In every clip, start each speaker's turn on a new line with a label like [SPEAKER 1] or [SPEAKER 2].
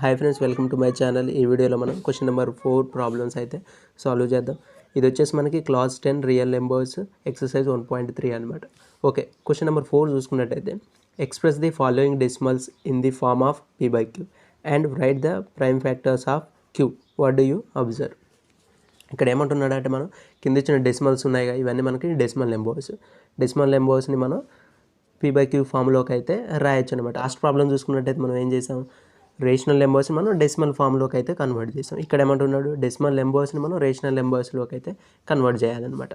[SPEAKER 1] Hi friends, welcome to my channel. ఈ వీడియోలో మనం క్వశ్చన్ నెంబర్ 4 ప్రాబ్లమ్స్ అయితే సాల్వ్ చేద్దాం. ఇది వచ్చేసి మనకి క్లాస్ 10 రియల్ నెంబర్స్ ఎక్సర్సైజ్ 1.3 అనమాట. ఓకే, క్వశ్చన్ నెంబర్ 4 చూసుకున్నట్టయితే express the following decimals in the form of p/q and write the prime factors of q. What do you observe? ఇక్కడ ఏమంటున్నాడంటే మనం కింద ఇచ్చిన డెసిమల్స్ ఉన్నాయి కదా, ఇవన్నీ మనకి డెసిమల్ నెంబర్స్ని మనం p/q ఫామ్లోకి అయితే రాయొచ్చు అనమాట. లాస్ట్ ప్రాబ్లం చూసుకున్నట్టయితే మనం ఏం చేసాం, రేషనల్ నెంబర్స్ని మనం డెసిమల్ ఫామ్లోకి అయితే కన్వర్ట్ చేసాం. ఇక్కడ ఏమంటున్నాడు, డెసిమల్ నెంబర్స్ని మనం రేషనల్ నెంబర్స్లోకి అయితే కన్వర్ట్ చేయాలన్నమాట.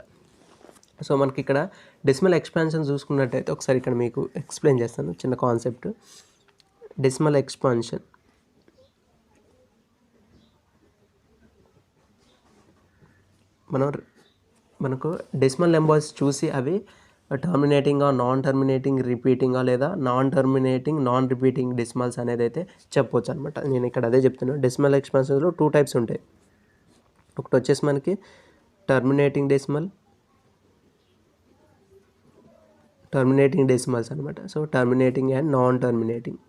[SPEAKER 1] సో మనకి ఇక్కడ డెసిమల్ ఎక్స్పాన్షన్ చూసుకున్నట్టయితే ఒకసారి ఇక్కడ మీకు ఎక్స్ప్లెయిన్ చేస్తాను, చిన్న కాన్సెప్ట్. డెసిమల్ ఎక్స్పాన్షన్ మనకు డెసిమల్ నెంబర్స్ చూసి అవి టర్మినేటింగా, నాన్ టర్మినేటింగ్, రిపీటింగా లేదా non terminating, non repeating decimals అనేది అయితే చెప్పవచ్చు అనమాట. నేను ఇక్కడ అదే చెప్తున్నాను. డెసిమల్ ఎక్స్పాన్షన్స్లో 2 టైప్స్ ఉంటాయి. ఒకటి వచ్చేసి మనకి టర్మినేటింగ్ డెసిమల్స్ అనమాట. So terminating and non terminating.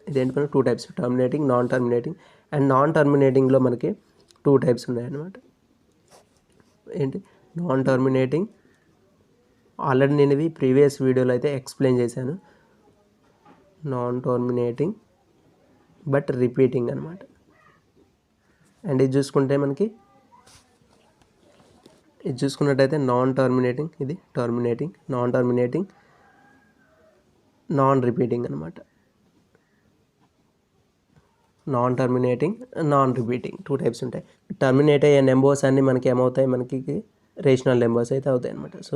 [SPEAKER 1] ఇదేంటి మనకి 2 types, terminating, non terminating. And non టర్మినేటింగ్లో మనకి 2 టైప్స్ ఉన్నాయన్నమాట. ఏంటి నాన్ టర్మినేటింగ్? ఆల్రెడీ నేను ఇవి ప్రీవియస్ వీడియోలో అయితే ఎక్స్ప్లెయిన్ చేశాను. నాన్ టర్మినేటింగ్ బట్ రిపీటింగ్ అనమాట. అండ్ ఇది చూసుకున్నట్టయితే నాన్ టర్మినేటింగ్, ఇది terminating, non terminating, non repeating అనమాట. Non terminating, non repeating 2 types ఉంటాయి. టర్మినేట్ అయ్యే నెంబర్స్ అన్నీ మనకి ఏమవుతాయి, మనకి రేషనల్ నెంబర్స్ అయితే అవుతాయి అనమాట. సో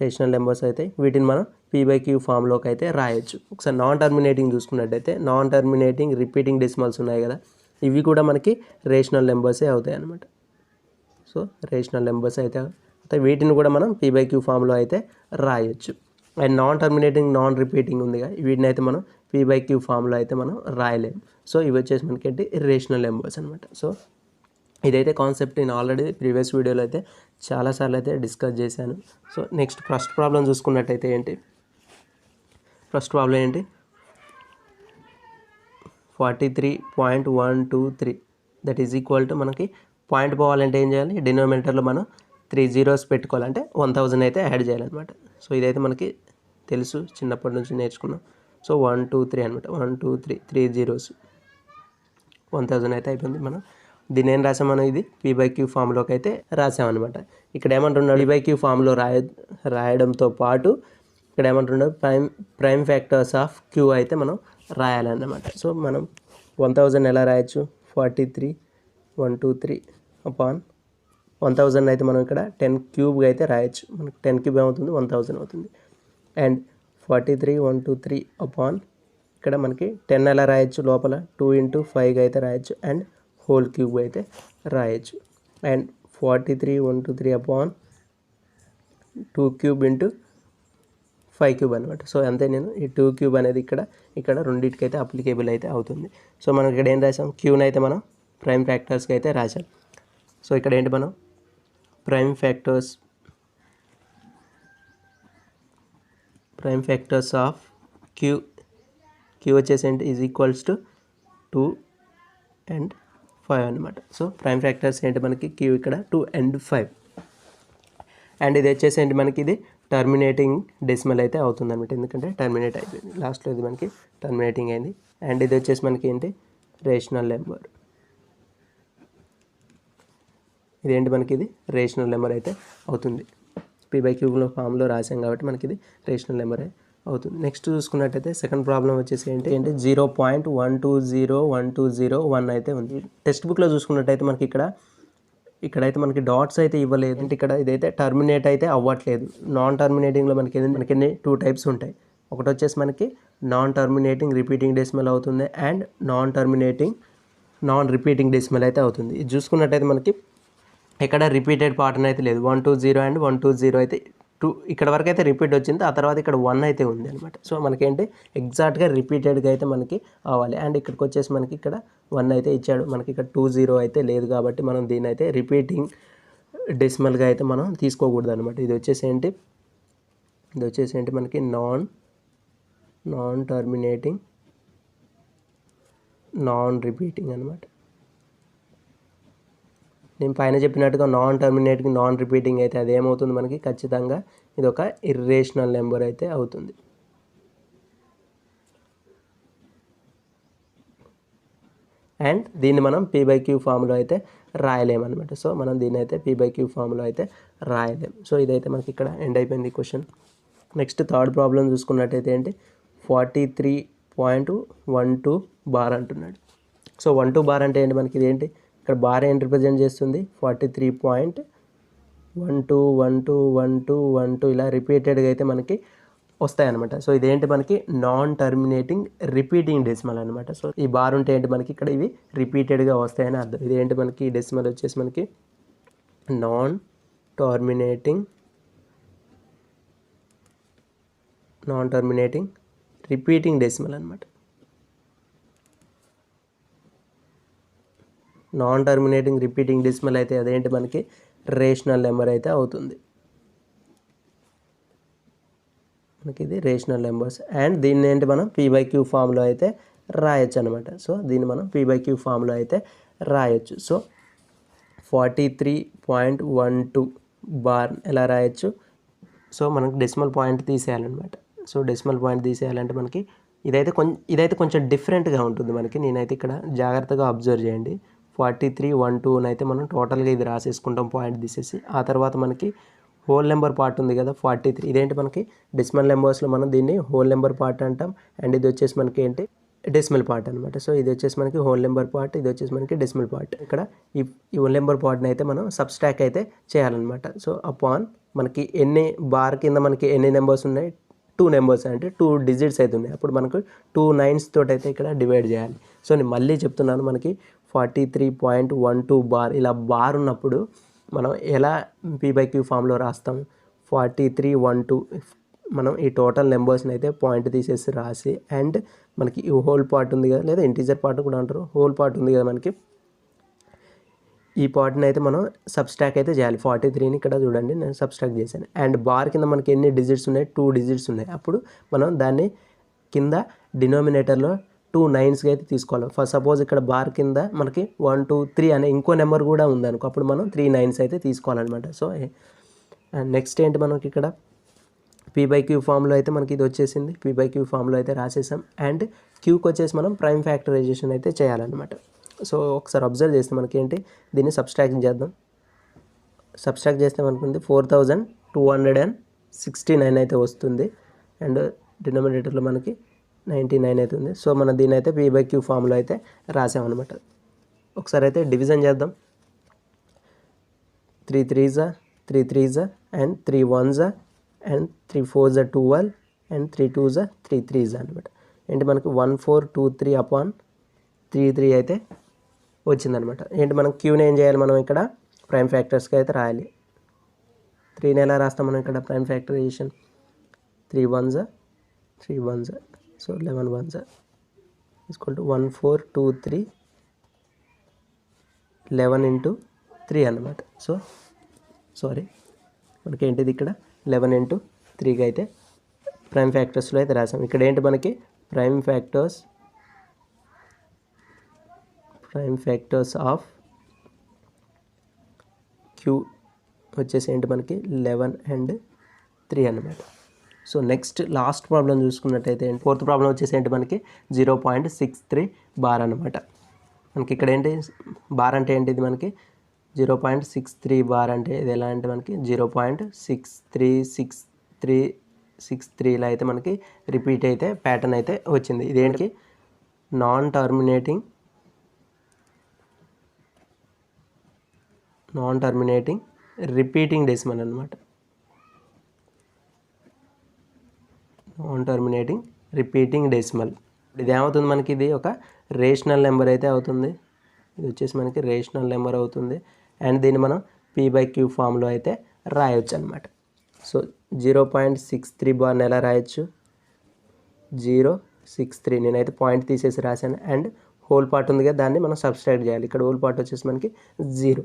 [SPEAKER 1] రేషనల్ నెంబర్స్ అయితే వీటిని మనం p/q ఫామ్లోకి అయితే రాయొచ్చు. ఒకసారి నాన్ టర్మినేటింగ్ చూసుకున్నట్టయితే నాన్ టర్మినేటింగ్, రిపీటింగ్ డెసిమల్స్ ఉన్నాయి కదా, ఇవి కూడా మనకి రేషనల్ నెంబర్సే అవుతాయి అనమాట. సో రేషనల్ నెంబర్స్ అయితే వీటిని కూడా మనం p/q ఫామ్లో అయితే రాయొచ్చు. And non terminating, non repeating ఉందిగా, వీటిని అయితే మనం p/q ఫామ్లో అయితే మనం రాయలేము. సో ఇవి వచ్చేసి మనకి ఏంటి, ఇర్రేషనల్ నెంబర్స్ అనమాట. సో ఇదైతే కాన్సెప్ట్ నేను ఆల్రెడీ ప్రీవియస్ వీడియోలో అయితే చాలాసార్లు అయితే డిస్కస్ చేశాను. సో నెక్స్ట్ ఫస్ట్ ప్రాబ్లం చూసుకున్నట్టయితే ఫస్ట్ ప్రాబ్లం ఏంటి, 43.123 దట్ ఈజ్ ఈక్వల్ టు, మనకి పాయింట్ పోవాలంటే ఏం చేయాలి, డినోమినేటర్లో మనం 3 zeros పెట్టుకోవాలంటే 1000 అయితే యాడ్ చేయాలన్నమాట. సో ఇదైతే మనకి తెలుసు, చిన్నప్పటి నుంచి నేర్చుకున్నాం. సో 1 2 3 అనమాట. 1 2 3 3 zeros 1000 అయితే అయిపోయింది. మనం దీన్ని ఏం రాసాం, మనం ఇది p/q ఫామ్లోకి అయితే రాసామన్నమాట. ఇక్కడ ఏమంటున్నాడు, p/q ఫామ్లో రాయడంతో పాటు ఇక్కడ ఏమంటున్నాడు, ప్రైమ్ ఫ్యాక్టర్స్ ఆఫ్ q అయితే మనం రాయాలన్నమాట. సో మనం 1000 ఎలా రాయొచ్చు, 43.123 అపాన్ 1000 అయితే మనం ఇక్కడ 10 క్యూబ్గా అయితే రాయొచ్చు. మనకు 10 క్యూబ్ ఏమవుతుంది, 1000 అవుతుంది. అండ్ 43.123 అపాన్ ఇక్కడ మనకి 10 ఎలా రాయొచ్చు, లోపల 2 × 5గా అయితే రాయొచ్చు. అండ్ హోల్ క్యూబ్ అయితే రాయొచ్చు. అండ్ 43.123 అపాన్ 2 క్యూబ్ × 5 క్యూబ్ అనమాట. సో అంతే, నేను ఈ 2 క్యూబ్ అనేది ఇక్కడ రెండింటికైతే అప్లికేబుల్ అయితే అవుతుంది. సో మనం ఇక్కడ ఏం రాసాం, క్యూని అయితే మనం ప్రైమ్ ఫ్యాక్టర్స్కి అయితే రాసాం. సో ఇక్కడ ఏంటి, మనం ప్రైమ్ ఫ్యాక్టర్స్ ఆఫ్ క్యూ వచ్చేసి ఏంటి, ఈజ్ ఈక్వల్స్ టు 2 and 5 అనమాట. సో ప్రైమ్ ఫ్యాక్టర్స్ ఏంటి, మనకి క్యూ ఇక్కడ 2 and 5. అండ్ ఇది వచ్చేసి ఏంటి, మనకి ఇది టర్మినేటింగ్ డెసిమల్ అయితే అవుతుంది అనమాట, ఎందుకంటే టర్మినేట్ అయిపోయింది లాస్ట్లో, ఇది మనకి టర్మినేటింగ్ అయింది. అండ్ ఇది వచ్చేసి మనకి ఏంటి, రేషనల్ నెంబర్. ఇదేంటి, మనకి ఇది రేషనల్ నెంబర్ అయితే అవుతుంది. p/q ఫామ్లో రాసాం కాబట్టి మనకి ఇది రేషనల్ నెంబర్ అవుతుంది. నెక్స్ట్ చూసుకున్నట్టయితే సెకండ్ ప్రాబ్లం వచ్చేసి ఏంటి 0.120120 అయితే ఉంది. టెక్స్ట్ బుక్లో చూసుకున్నట్టయితే మనకి ఇక్కడైతే మనకి డాట్స్ అయితే ఇవ్వలేదు. అంటే ఇక్కడ ఇదైతే టర్మినేట్ అయితే అవ్వట్లేదు. నాన్ టర్మినేటింగ్లో మనకి 2 టైప్స్ ఉంటాయి. ఒకటి వచ్చేసి మనకి నాన్ టర్మినేటింగ్ రిపీటింగ్ డెసిమల్ అవుతుంది. And non terminating, non repeating decimal అయితే అవుతుంది. ఇది చూసుకున్నట్టయితే మనకి ఇక్కడ రిపీటెడ్ పార్ట్ అయితే లేదు. 120 అండ్ 120 అయితే 2 ఇక్కడ వరకు అయితే రిపీట్ వచ్చింది, ఆ తర్వాత ఇక్కడ 1 అయితే ఉంది అనమాట. సో మనకేంటి ఎగ్జాక్ట్గా రిపీటెడ్గా అయితే మనకి అవ్వాలి. అండ్ ఇక్కడికి వచ్చేసి మనకి ఇక్కడ 1 అయితే ఇచ్చాడు, మనకి ఇక్కడ 20 అయితే లేదు కాబట్టి మనం దీన్ని అయితే రిపీటింగ్ డెసిమల్గా అయితే మనం తీసుకోకూడదు అనమాట. ఇది వచ్చేసి ఏంటి మనకి నాన్ టర్మినేటింగ్ నాన్ రిపీటింగ్ అనమాట. నేను పైన చెప్పినట్టుగా నాన్ టర్మినేటింగ్ నాన్ రిపీటింగ్ అయితే అదేమవుతుంది మనకి ఖచ్చితంగా ఇది ఒక ఇర్రేషనల్ నెంబర్ అయితే అవుతుంది. అండ్ దీన్ని మనం p/q ఫామ్లో అయితే రాయలేమన్నమాట. సో మనం దీన్ని అయితే p/q ఫామ్లో అయితే రాయలేం. సో ఇదైతే మనకి ఇక్కడ ఎండ్ అయిపోయింది క్వశ్చన్. నెక్స్ట్ థర్డ్ ప్రాబ్లం చూసుకున్నట్టయితే ఏంటి 43.12 బార్ అంటున్నాడు. సో 12 బార్ అంటే ఏంటి మనకి, ఇది ఏంటి ఇక్కడ బార్ ఏంటి రిప్రజెంట్ చేస్తుంది 43.12 ఇలా రిపీటెడ్గా అయితే మనకి వస్తాయన్నమాట. సో ఇదేంటి మనకి నాన్ టర్మినేటింగ్ రిపీటింగ్ డెసిమల్ అనమాట. సో ఈ బార్ ఉంటే ఏంటి మనకి ఇక్కడ ఇవి రిపీటెడ్గా వస్తాయని అర్థం. ఇదేంటి మనకి డెసిమల్ వచ్చేసి మనకి నాన్ టర్మినేటింగ్ రిపీటింగ్ డెసిమల్ అనమాట. నాన్ టర్మినేటింగ్ రిపీటింగ్ డెసిమల్ అయితే అదేంటి మనకి రేషనల్ నెంబర్ అయితే అవుతుంది. మనకి ఇది రేషనల్ నెంబర్స్. అండ్ దీన్ని ఏంటి మనం p/q ఫామ్లో అయితే రాయొచ్చు అనమాట. సో దీన్ని మనం p/q ఫామ్లో అయితే రాయొచ్చు. సో 43.12 బార్ ఎలా రాయొచ్చు, సో మనకు డెసిమల్ పాయింట్ తీసేయాలన్నమాట. సో డెసిమల్ పాయింట్ తీసేయాలంటే మనకి ఇదైతే కొంచెం డిఫరెంట్గా ఉంటుంది మనకి. నేనైతే ఇక్కడ జాగ్రత్తగా అబ్జర్వ్ చేయండి. 43.12 అయితే మనం టోటల్గా ఇది రాసేసుకుంటాం పాయింట్ తీసేసి. ఆ తర్వాత మనకి హోల్ నెంబర్ పార్ట్ ఉంది కదా 43, ఇదేంటి మనకి డెసిమల్ నెంబర్స్లో మనం దీన్ని హోల్ నెంబర్ పార్ట్ అంటాం. అండ్ ఇది వచ్చేసి మనకి ఏంటి డెసిమల్ పార్ట్ అనమాట. సో ఇది వచ్చేసి మనకి హోల్ నెంబర్ పార్ట్, ఇది వచ్చేసి మనకి డెసిమల్ పార్ట్. ఇక్కడ ఈ హోల్ నెంబర్ పార్ట్ని అయితే మనం సబ్స్ట్రాక్ట్ అయితే చేయాలన్నమాట. సో అపాన్ మనకి ఎన్ని బార్ కింద మనకి ఎన్ని నెంబర్స్ ఉన్నాయి, 2 నెంబర్స్ అంటే 2 డిజిట్స్ అయితే ఉన్నాయి. అప్పుడు మనకు 2 9s తోటి అయితే ఇక్కడ డివైడ్ చేయాలి. సో నేను మళ్ళీ చెప్తున్నాను, మనకి 43.12 బార్ ఇలా బార్ ఉన్నప్పుడు మనం ఎలా p/q ఫామ్లో రాస్తాం 43.12 మనం ఈ టోటల్ నెంబర్స్ని అయితే పాయింట్ తీసేసి రాసి, అండ్ మనకి ఈ హోల్ పార్ట్ ఉంది కదా, లేదా ఇంటీజర్ పార్ట్ కూడా అంటారు, హోల్ పార్ట్ ఉంది కదా మనకి, ఈ పార్ట్ని అయితే మనం సబ్స్ట్రాక్ట్ అయితే చేయాలి. 43ని ఇక్కడ చూడండి నేను సబ్స్ట్రాక్ట్ చేశాను. అండ్ బార్ కింద మనకి ఎన్ని డిజిట్స్ ఉన్నాయి, 2 డిజిట్స్ ఉన్నాయి. అప్పుడు మనం దాన్ని కింద డినోమినేటర్లో 2 9స్గా అయితే తీసుకోవాలి. ఫస్ట్ సపోజ్ ఇక్కడ బార్ కింద మనకి 1 2 3 అనే ఇంకో నెంబర్ కూడా ఉందనుకో, అప్పుడు మనం 3 9s అయితే తీసుకోవాలన్నమాట. సో నెక్స్ట్ ఏంటి మనకి ఇక్కడ p/q ఫామ్లో అయితే మనకి ఇది వచ్చేసింది. p/q ఫామ్లో అయితే రాసేసాం. అండ్ క్యూకి వచ్చేసి మనం ప్రైమ్ ఫ్యాక్టరైజేషన్ అయితే చేయాలన్నమాట. సో ఒకసారి అబ్జర్వ్ చేస్తే మనకి ఏంటి దీన్ని సబ్స్ట్రాక్షన్ చేద్దాం. సబ్స్ట్రాక్ట్ చేస్తే మనకుంది 4269 అయితే వస్తుంది. అండ్ డినోమినేటర్లో మనకి 99 అవుతుంది. సో మనం దీన్ని అయితే p/q ఫామ్లో అయితే రాసామన్నమాట. ఒకసారి అయితే డివిజన్ చేద్దాం. 3 3s and 3 1s and 3 4s 12 and 3 2s 3 3s అనమాట. ఏంటి మనకి 1423 అపాన్ 33 అయితే వచ్చిందనమాట. ఏంటి మనం క్యూని ఏం చేయాలి, మనం ఇక్కడ ప్రైమ్ ఫ్యాక్టర్స్కి అయితే రాయాలి. 3ని ఎలా రాస్తాం మనం ఇక్కడ prime factorisation 3 1s so 11 1s equal to 1423 11 into 3 అన్నమాట. సో సారీ మనకి ఏంటిది ఇక్కడ 11 into 3గా అయితే ప్రైమ్ ఫ్యాక్టర్స్లో అయితే రాసాం. ఇక్కడ ఏంటి మనకి ప్రైమ్ ఫ్యాక్టర్స్ ఆఫ్ క్యూ వచ్చేసి ఏంటి మనకి 11 and 3 అన్నమాట. సో నెక్స్ట్ లాస్ట్ ప్రాబ్లం చూసుకున్నట్టయితే ఫోర్త్ ప్రాబ్లం వచ్చేసి ఏంటి మనకి 0.63 బార్ అనమాట. మనకి ఇక్కడ ఏంటి బార్ అంటే ఏంటిది మనకి 0.63 బార్ అంటే ఇది ఎలా అంటే మనకి 0.636363 అయితే మనకి రిపీట్ అయితే ప్యాటర్న్ అయితే వచ్చింది. ఇదేంటి నాన్ టర్మినేటింగ్ రిపీటింగ్ డెసిమల్ అనమాట. Non terminating repeating decimal. ఇది ఏమవుతుంది మనకి, ఇది ఒక రేషనల్ నెంబర్ అయితే అవుతుంది. ఇది వచ్చేసి మనకి రేషనల్ నెంబర్ అవుతుంది. అండ్ దీన్ని మనం p/q ఫామ్లో అయితే రాయొచ్చు అనమాట. సో 0.63 బార్ని ఎలా రాయొచ్చు 0.63 నేనైతే పాయింట్ తీసేసి రాశాను. అండ్ హోల్ పార్ట్ ఉంది కదా దాన్ని మనం సబ్స్ట్రాక్ట్ చేయాలి. ఇక్కడ హోల్ పార్ట్ వచ్చేసి మనకి 0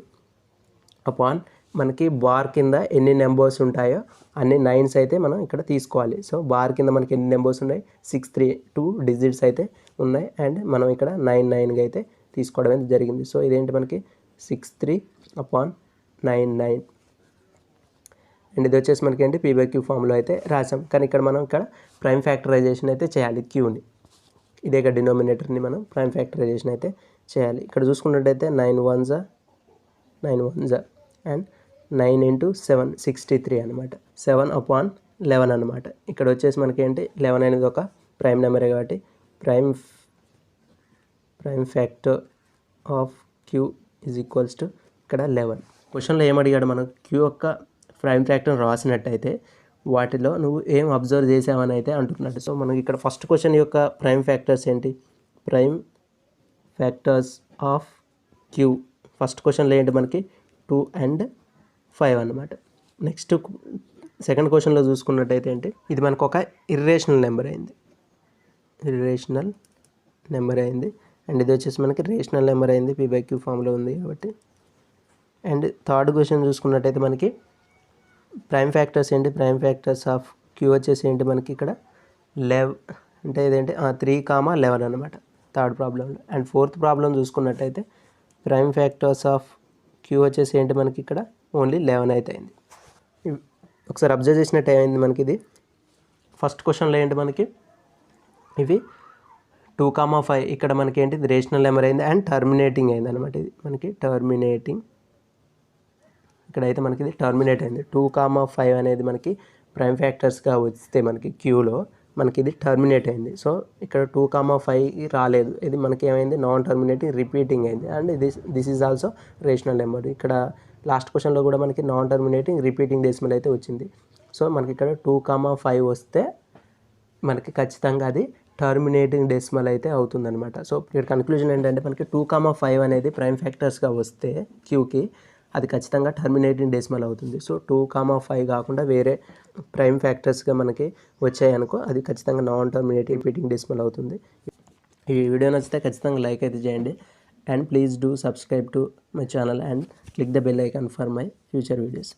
[SPEAKER 1] అపాన్ మనకి బార్ కింద ఎన్ని నెంబర్స్ ఉంటాయో అన్ని 9s అయితే మనం ఇక్కడ తీసుకోవాలి. సో బార్ కింద మనకి ఎన్ని నెంబర్స్ ఉన్నాయి 2 డిజిట్స్ అయితే ఉన్నాయి అండ్ మనం ఇక్కడ 99గా అయితే తీసుకోవడం అయితే జరిగింది. సో ఇదేంటి మనకి 63/99 అండ్ ఇది వచ్చేసి మనకి ఏంటి P/Q ఫామ్లో అయితే రాసాం. కానీ ఇక్కడ మనం ప్రైమ్ ఫ్యాక్టరైజేషన్ అయితే చేయాలి క్యూని. ఇదే డినోమినేటర్ని మనం ప్రైమ్ ఫ్యాక్టరైజేషన్ అయితే చేయాలి. ఇక్కడ చూసుకున్నట్టయితే 9 1s అండ్ 9 × 7 63 అనమాట. 7/11 అనమాట. ఇక్కడ వచ్చేసి మనకి ఏంటి 11 అనేది ఒక ప్రైమ్ నెంబరే కాబట్టి prime factor of Q is equals to ఇక్కడ 11. క్వశ్చన్లో ఏమడిగాడు మనం క్యూ యొక్క ప్రైమ్ ఫ్యాక్టర్ని రాసినట్టయితే వాటిలో నువ్వు ఏం అబ్జర్వ్ చేసావని అయితే అంటున్నాడు. సో మనకి ఇక్కడ ఫస్ట్ క్వశ్చన్ యొక్క ప్రైమ్ ఫ్యాక్టర్స్ ఏంటి, prime factors of Q first క్వశ్చన్లో ఏంటి మనకి 2 and 5 అనమాట. నెక్స్ట్ సెకండ్ క్వశ్చన్లో చూసుకున్నట్టయితే ఏంటి ఇది మనకు ఒక ఇర్రేషనల్ నెంబర్ అయింది అండ్ ఇది వచ్చేసి మనకి రేషనల్ నెంబర్ అయింది P/Q ఫామ్లో ఉంది కాబట్టి. అండ్ థర్డ్ క్వశ్చన్ చూసుకున్నట్టయితే మనకి ప్రైమ్ ఫ్యాక్టర్స్ ఏంటి, ప్రైమ్ ఫ్యాక్టర్స్ ఆఫ్ క్యూ వచ్చేసి ఏంటి మనకి ఇక్కడ 11 అంటే ఇదేంటి 3,11 అనమాట థర్డ్ ప్రాబ్లంలో. అండ్ ఫోర్త్ ప్రాబ్లం చూసుకున్నట్టయితే ప్రైమ్ ఫ్యాక్టర్స్ ఆఫ్ క్యూ వచ్చేసి ఏంటి మనకి ఇక్కడ ఓన్లీ 11 అయితే అయింది. ఒకసారి అబ్జర్వ్ చేసినట్టు ఏమైంది మనకి ఇది ఫస్ట్ క్వశ్చన్లో ఏంటి మనకి ఇవి 2,5 ఇక్కడ మనకి ఏంటి ఇది రేషనల్ నెంబర్ అయింది అండ్ టర్మినేటింగ్ అయింది అనమాట. ఇది మనకి టర్మినేటింగ్ ఇక్కడైతే మనకి ఇది టర్మినేట్ అయింది. 2,5 అనేది మనకి ప్రైమ్ ఫ్యాక్టర్స్గా వస్తే మనకి క్యూలో మనకి ఇది టర్మినేట్ అయింది. సో ఇక్కడ 2,5 రాలేదు, ఇది మనకి ఏమైంది నాన్ టర్మినేటింగ్ రిపీటింగ్ అయింది and this is also rational number. ఇక్కడ లాస్ట్ క్వశ్చన్లో కూడా మనకి నాన్ టర్మినేటింగ్ రిపీటింగ్ డెసిమల్ అయితే వచ్చింది. సో మనకి ఇక్కడ 2,5 వస్తే మనకి ఖచ్చితంగా అది టర్మినేటింగ్ డెసిమల్ అయితే అవుతుందన్నమాట. సో ఇక్కడ కన్క్లూజన్ ఏంటంటే మనకి 2,5 అనేది ప్రైమ్ ఫ్యాక్టర్స్గా వస్తే క్యూకి అది ఖచ్చితంగా టర్మినేటింగ్ డెసిమల్ అవుతుంది. సో 2,5 కాకుండా వేరే ప్రైమ్ ఫ్యాక్టర్స్గా మనకి వచ్చాయనుకో అది ఖచ్చితంగా నాన్ టర్మినేటింగ్ రిపీటింగ్ డెసిమల్ అవుతుంది. ఈ వీడియో నచ్చితే ఖచ్చితంగా లైక్ అయితే చేయండి and please do subscribe to my channel and click the bell icon for my future videos.